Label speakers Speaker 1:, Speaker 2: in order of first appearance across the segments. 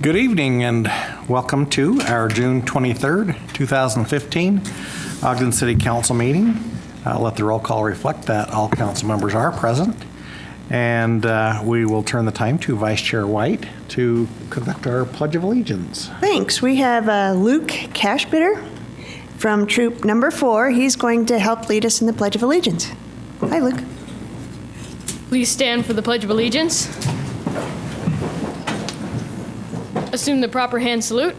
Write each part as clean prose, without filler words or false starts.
Speaker 1: Good evening and welcome to our June 23rd, 2015 Ogden City Council meeting. Let the roll call reflect that all council members are present. And we will turn the time to Vice Chair White to conduct our Pledge of Allegiance.
Speaker 2: Thanks. We have Luke Cashbitter from Troop Number 4. He's going to help lead us in the Pledge of Allegiance. Hi, Luke.
Speaker 3: Please stand for the Pledge of Allegiance. Assume the proper hand salute.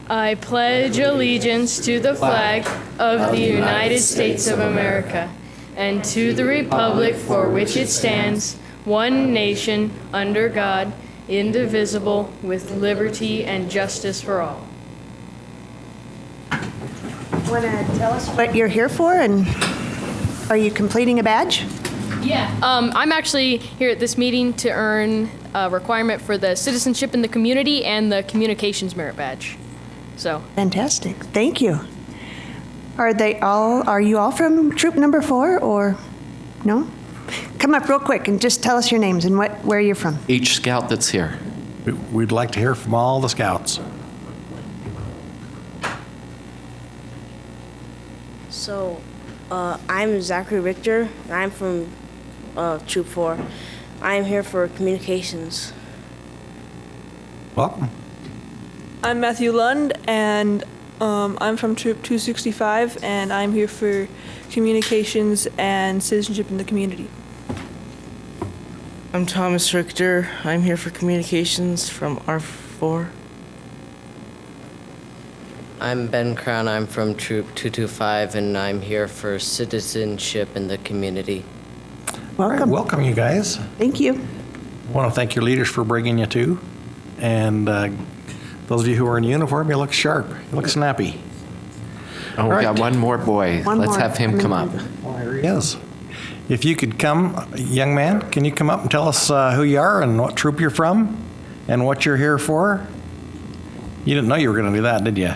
Speaker 3: I pledge allegiance to the flag of the United States of America and to the republic for which it stands, one nation, under God, indivisible, with liberty and justice for all.
Speaker 2: Want to tell us what you're here for, and are you completing a badge?
Speaker 3: Yeah. I'm actually here at this meeting to earn a requirement for the citizenship in the community and the communications merit badge. So.
Speaker 2: Fantastic. Thank you. Are you all from Troop Number 4 or no? Come up real quick and just tell us your names and where you're from.
Speaker 4: Each scout that's here.
Speaker 1: We'd like to hear from all the scouts.
Speaker 5: So, I'm Zachary Richter, and I'm from Troop 4. I am here for communications.
Speaker 1: Welcome.
Speaker 6: I'm Matthew Lund, and I'm from Troop 265, and I'm here for communications and citizenship in the community.
Speaker 7: I'm Thomas Richter. I'm here for communications from R4.
Speaker 8: I'm Ben Crown. I'm from Troop 225, and I'm here for citizenship in the community.
Speaker 2: Welcome.
Speaker 1: Right, welcome, you guys.
Speaker 2: Thank you.
Speaker 1: I want to thank your leaders for bringing you to. And those of you who are in uniform, you look sharp. You look snappy.
Speaker 4: Oh, we got one more boy. Let's have him come up.
Speaker 1: Well, here he is. If you could come, young man, can you come up and tell us who you are and what troop you're from and what you're here for? You didn't know you were going to do that, did you?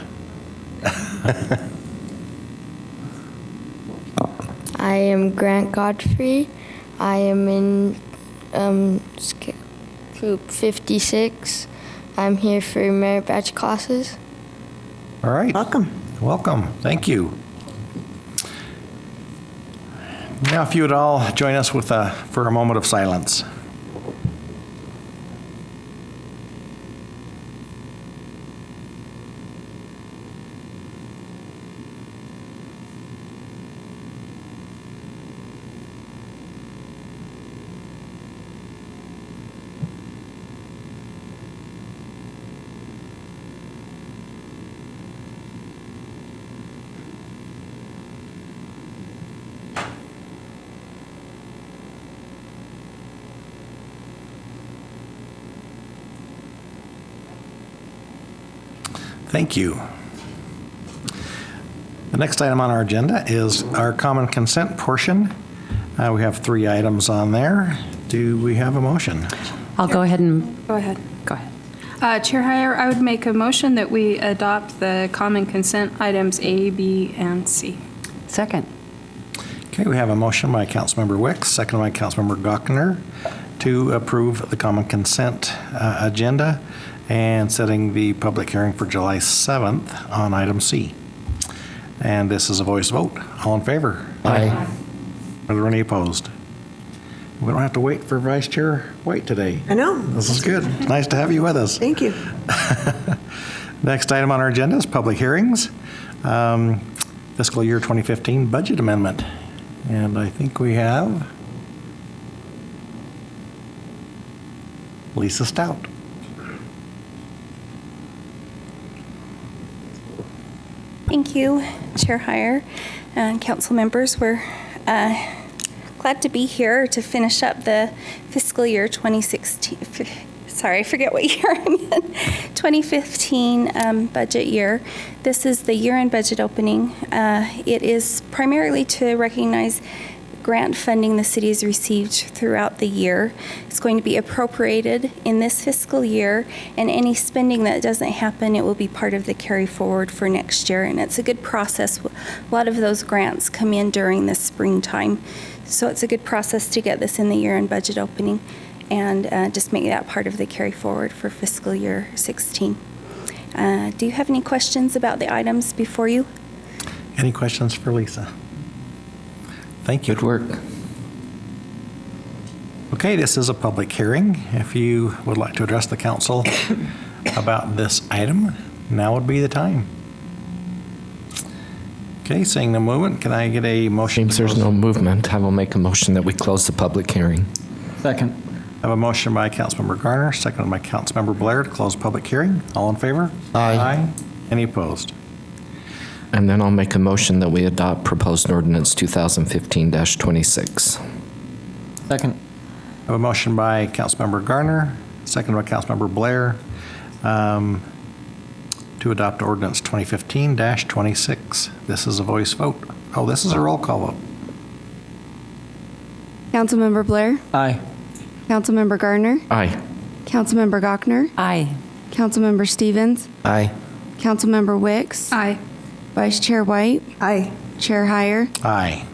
Speaker 9: I am Grant Godfrey. I am in Troop 56. I'm here for merit badge classes.
Speaker 1: All right.
Speaker 2: Welcome.
Speaker 1: Welcome. Thank you. Now, if you would all join us for a moment of silence. Thank you. The next item on our agenda is our common consent portion. We have 3 items on there. Do we have a motion?
Speaker 10: I'll go ahead and...
Speaker 11: Go ahead.
Speaker 10: Go ahead.
Speaker 11: Chair Heyer, I would make a motion that we adopt the common consent items A, B, and C.
Speaker 10: Second.
Speaker 1: Okay, we have a motion by Councilmember Wicks, second by Councilmember Gochner to approve the common consent agenda and setting the public hearing for July 7th on item C. And this is a voice vote. All in favor?
Speaker 4: Aye.
Speaker 1: Are there any opposed? We don't have to wait for Vice Chair White today.
Speaker 2: I know.
Speaker 1: This is good. Nice to have you with us.
Speaker 2: Thank you.
Speaker 1: Next item on our agenda is public hearings. Fiscal year 2015 budget amendment. And I think we have Lisa Stout.
Speaker 12: Thank you, Chair Heyer and council members. We're glad to be here to finish up the fiscal year 2016. Sorry, I forget what year I'm in. 2015 budget year. This is the year-end budget opening. It is primarily to recognize grant funding the city has received throughout the year. It's going to be appropriated in this fiscal year, and any spending that doesn't happen, it will be part of the carry forward for next year. And it's a good process. A lot of those grants come in during the springtime. So it's a good process to get this in the year-end budget opening. and just make that part of the carry forward for fiscal year 16. Do you have any questions about the items before you?
Speaker 1: Any questions for Lisa? Thank you.
Speaker 4: Good work.
Speaker 1: Okay, this is a public hearing. If you would like to address the council about this item, now would be the time. Okay, seeing no movement, can I get a motion?
Speaker 4: James, there's no movement. I will make a motion that we close the public hearing.
Speaker 1: Second. I have a motion by Councilmember Garner, seconded by Councilmember Blair to close public hearing. All in favor?
Speaker 4: Aye.
Speaker 1: Any opposed?
Speaker 4: And then I'll make a motion that we adopt proposed ordinance 2015-26.
Speaker 1: Second. I have a motion by Councilmember Garner, seconded by Councilmember Blair, to adopt ordinance 2015-26. This is a voice vote. Oh, this is a roll call vote.
Speaker 9: Councilmember Blair?
Speaker 10: Aye.
Speaker 9: Councilmember Gardner?
Speaker 4: Aye.
Speaker 9: Councilmember Gochner?
Speaker 10: Aye.
Speaker 9: Councilmember Stevens?
Speaker 4: Aye.
Speaker 9: Councilmember Wicks?
Speaker 11: Aye.
Speaker 9: Vice Chair White?
Speaker 2: Aye.
Speaker 9: Chair Heyer?
Speaker 1: Aye.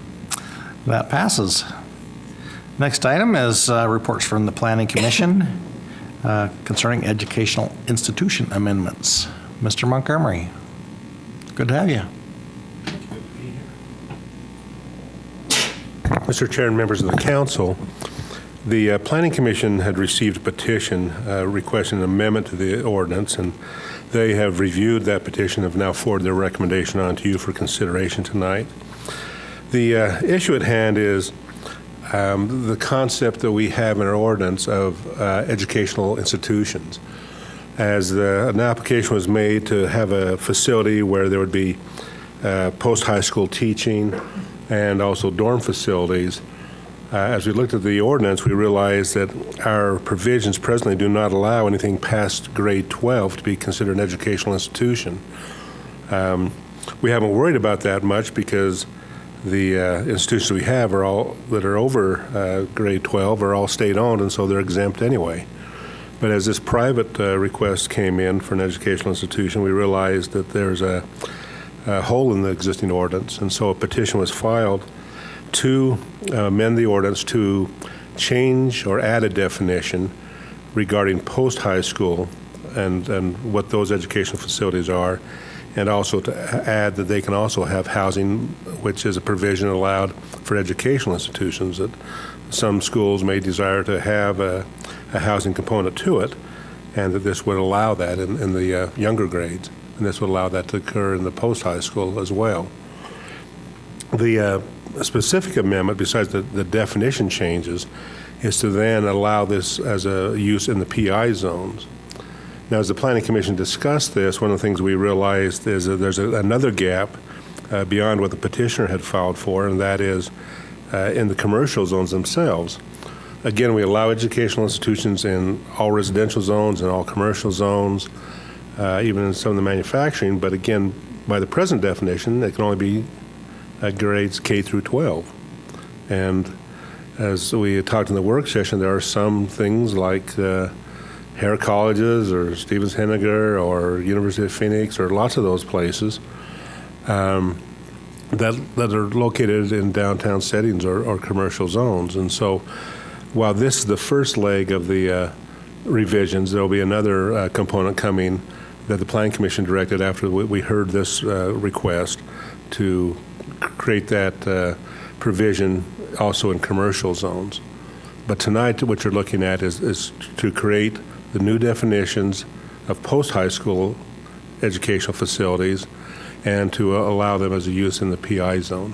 Speaker 1: That passes. Next item is reports from the Planning Commission concerning educational institution amendments. Mr. Montgomery, good to have you.
Speaker 13: Mr. Chair and members of the council, the Planning Commission had received a petition requesting an amendment to the ordinance, and they have reviewed that petition and have now forwarded their recommendation on to you for consideration tonight. The issue at hand is the concept that we have in our ordinance of educational institutions. As an application was made to have a facility where there would be post-high school teaching and also dorm facilities, as we looked at the ordinance, we realized that our provisions presently do not allow anything past grade 12 to be considered an educational institution. We haven't worried about that much because the institutions we have are all that are over grade 12 are all state-owned, and so they're exempt anyway. But as this private request came in for an educational institution, we realized that there's a hole in the existing ordinance, and so a petition was filed to amend the ordinance to change or add a definition regarding post-high school and what those educational facilities are, and also to add that they can also have housing, which is a provision allowed for educational institutions, that some schools may desire to have a housing component to it, and that this would allow that in the younger grades, and this would allow that to occur in the post-high school as well. The specific amendment, besides the definition changes, is to then allow this as a use in the PI zones. Now, as the Planning Commission discussed this, one of the things we realized is that there's another gap beyond what the petitioner had filed for, and that is in the commercial zones themselves. Again, we allow educational institutions in all residential zones and all commercial zones, even in some of the manufacturing, but again, by the present definition, it can only be grades K through 12. And as we talked in the work session, there are some things like Hare colleges or Stevens Henniger or University of Phoenix or lots of those places that are located in downtown settings or commercial zones. And so while this is the first leg of the revisions, there will be another component coming that the Planning Commission directed after we heard this request to create that provision also in commercial zones. But tonight what you're looking at is to create the new definitions of post-high school educational facilities and to allow them as a use in the PI zone.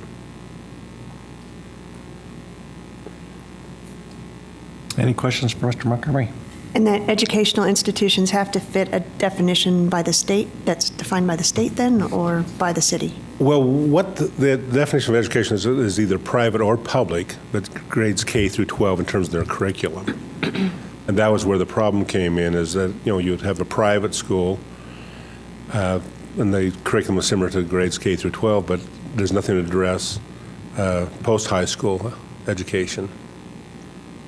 Speaker 1: Any questions for Mr. Montgomery?
Speaker 2: And that educational institutions have to fit a definition by the state, that's defined by the state then, or by the city?
Speaker 13: Well, what the definition of education is either private or public, but grades K through 12 in terms of their curriculum. And that was where the problem came in, is that, you know, you'd have a private school, and the curriculum was similar to grades K through 12, but there's nothing to address post-high school education.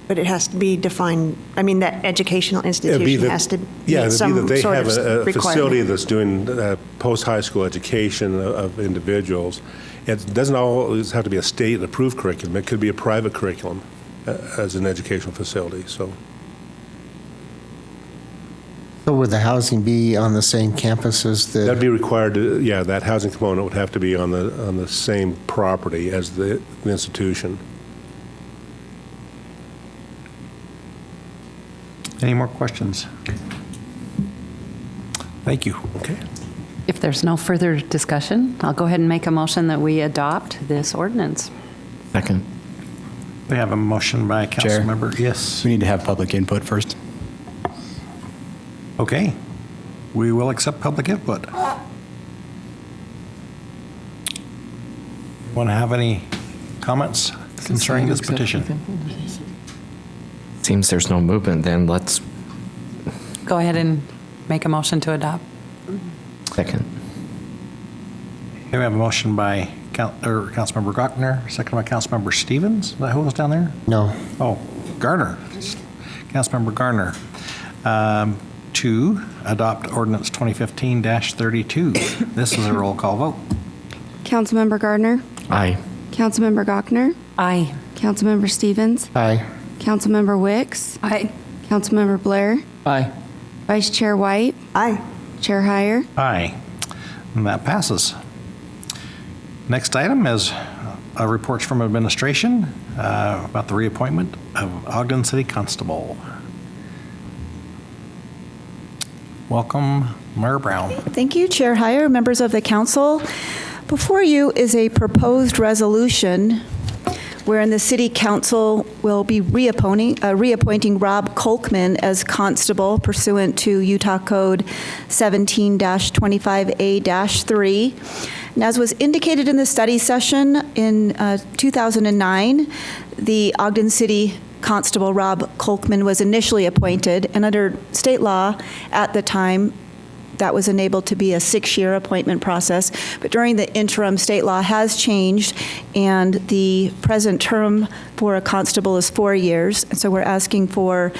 Speaker 2: But it has to be defined, I mean, that educational institution has to meet some
Speaker 13: they
Speaker 2: sort
Speaker 13: have
Speaker 2: of
Speaker 13: a facility
Speaker 2: requirement.
Speaker 13: that's doing post-high school education of individuals. It doesn't always have to be a state-approved curriculum. It could be a private curriculum as an educational facility. So
Speaker 14: So would the housing be on the same campus as the?
Speaker 13: That'd be required to, yeah, that housing component would have to be on the same property as the institution.
Speaker 1: Any more questions? Thank you. Okay.
Speaker 10: If there's no further discussion, I'll go ahead and make a motion that we adopt this ordinance.
Speaker 4: Second.
Speaker 1: We have a motion by
Speaker 15: Chair.
Speaker 1: Councilmember. Yes.
Speaker 15: We need to have public input first.
Speaker 1: Okay. We will accept public input. Want to have any comments concerning this petition?
Speaker 4: Seems there's no movement, then let's
Speaker 10: Go ahead and make a motion to adopt.
Speaker 4: second.
Speaker 1: Okay, we have a motion by Councilmember Gochner, second by Councilmember Stevens. Is that who was down there?
Speaker 14: No.
Speaker 1: Oh, Garner. Councilmember Garner. To adopt ordinance 2015-32. This is a roll call vote.
Speaker 12: Councilmember Gardner,
Speaker 4: Aye.
Speaker 12: Councilmember Gochner,
Speaker 10: Aye.
Speaker 12: Councilmember Stevens,
Speaker 14: Aye.
Speaker 12: Councilmember Wicks,
Speaker 10: Aye.
Speaker 12: Councilmember Blair,
Speaker 15: Aye.
Speaker 12: Vice Chair White,
Speaker 2: Aye.
Speaker 12: Chair Heyer.
Speaker 1: Aye. And that passes. Next item is reports from administration about the reappointment of Ogden City Constable. Welcome, Mayor Brown.
Speaker 2: Thank you, Chair Heyer, members of the council. Before you is a proposed resolution wherein the city council will be reappointing Rob Kolkman as constable pursuant to Utah Code 17-25A-3. And as was indicated in the study session in 2009, the Ogden City Constable Rob Kolkman was initially appointed, and under state law at the time, that was enabled to be a 6-year appointment process. But during the interim, state law has changed, and the present term for a constable is 4 years. And so we're asking for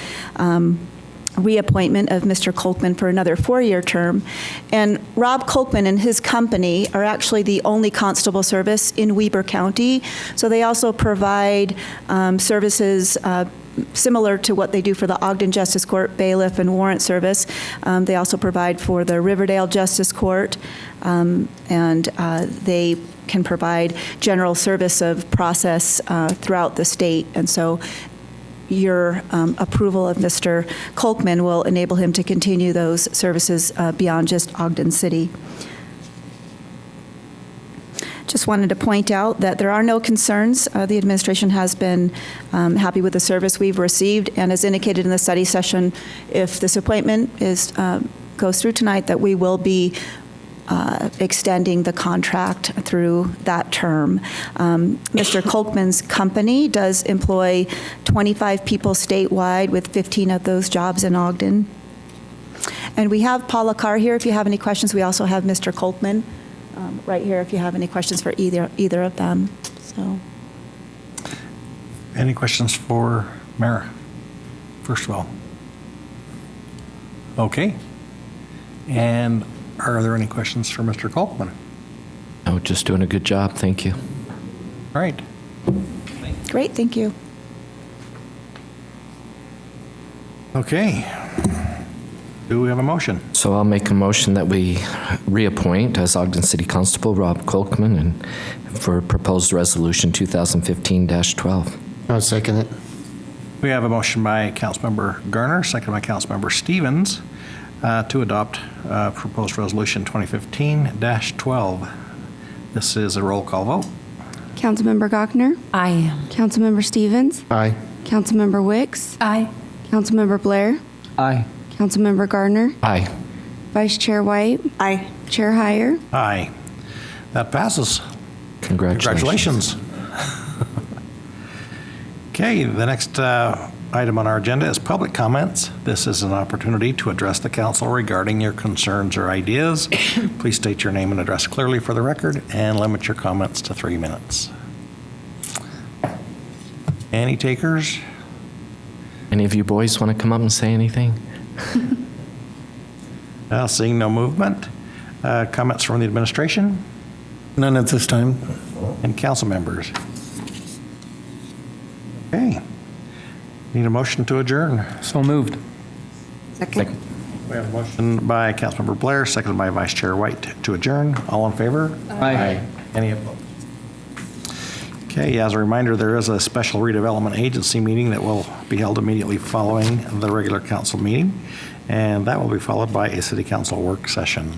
Speaker 2: reappointment of Mr. Kolkman for another 4-year term. And Rob Kolkman and his company are actually the only constable service in Weber County. So they also provide services similar to what they do for the Ogden Justice Court, bailiff and warrant service. They also provide for the Riverdale Justice Court, and they can provide general service of process throughout the state. And so your approval of Mr. Kolkman will enable him to continue those services beyond just Ogden City. Just wanted to point out that there are no concerns. The administration has been happy with the service we've received, and as indicated in the study session, if this appointment goes through tonight, that we will be extending the contract through that term. Mr. Kolkman's company does employ 25 people statewide, with 15 of those jobs in Ogden. And we have Paula Carr here if you have any questions. We also have Mr. Kolkman right here if you have any questions for either of them. So,
Speaker 1: Any questions for Mayor? First of all. Okay. And are there any questions for Mr. Kolkman?
Speaker 4: Oh, just doing a good job. Thank you.
Speaker 1: All right.
Speaker 2: great, thank you.
Speaker 1: Okay. Do we have a motion?
Speaker 4: So I'll make a motion that we reappoint as Ogden City Constable Rob Kolkman and for proposed resolution 2015-12.
Speaker 14: I'll second it.
Speaker 1: We have a motion by Councilmember Garner, second by Councilmember Stevens, to adopt proposed resolution 2015-12. This is a roll call vote.
Speaker 12: Councilmember Gochner,
Speaker 10: Aye.
Speaker 12: Councilmember Stevens,
Speaker 14: Aye.
Speaker 12: Councilmember Wicks,
Speaker 10: Aye.
Speaker 12: Councilmember Blair,
Speaker 15: Aye.
Speaker 12: Councilmember Gardner,
Speaker 4: Aye.
Speaker 12: Vice Chair White,
Speaker 2: Aye.
Speaker 12: Chair Heyer.
Speaker 1: Aye. That passes.
Speaker 4: Congratulations.
Speaker 1: Okay, the next item on our agenda is public comments. This is an opportunity to address the council regarding your concerns or ideas. Please state your name and address clearly for the record and limit your comments to 3 minutes. Any takers?
Speaker 4: Any of you boys want to come up and say anything?
Speaker 1: Seeing no movement. Comments from the administration
Speaker 14: None at this time.
Speaker 1: and council members. Okay. Need a motion to adjourn.
Speaker 15: So moved.
Speaker 2: Second.
Speaker 1: We We have a motion by Councilmember Blair, seconded by Vice Chair White to adjourn. All in favor?
Speaker 15: Aye.
Speaker 1: Any opposed? Okay, as a reminder, there is a special redevelopment agency meeting that will be held immediately following the regular council meeting, and that will be followed by a city council work session.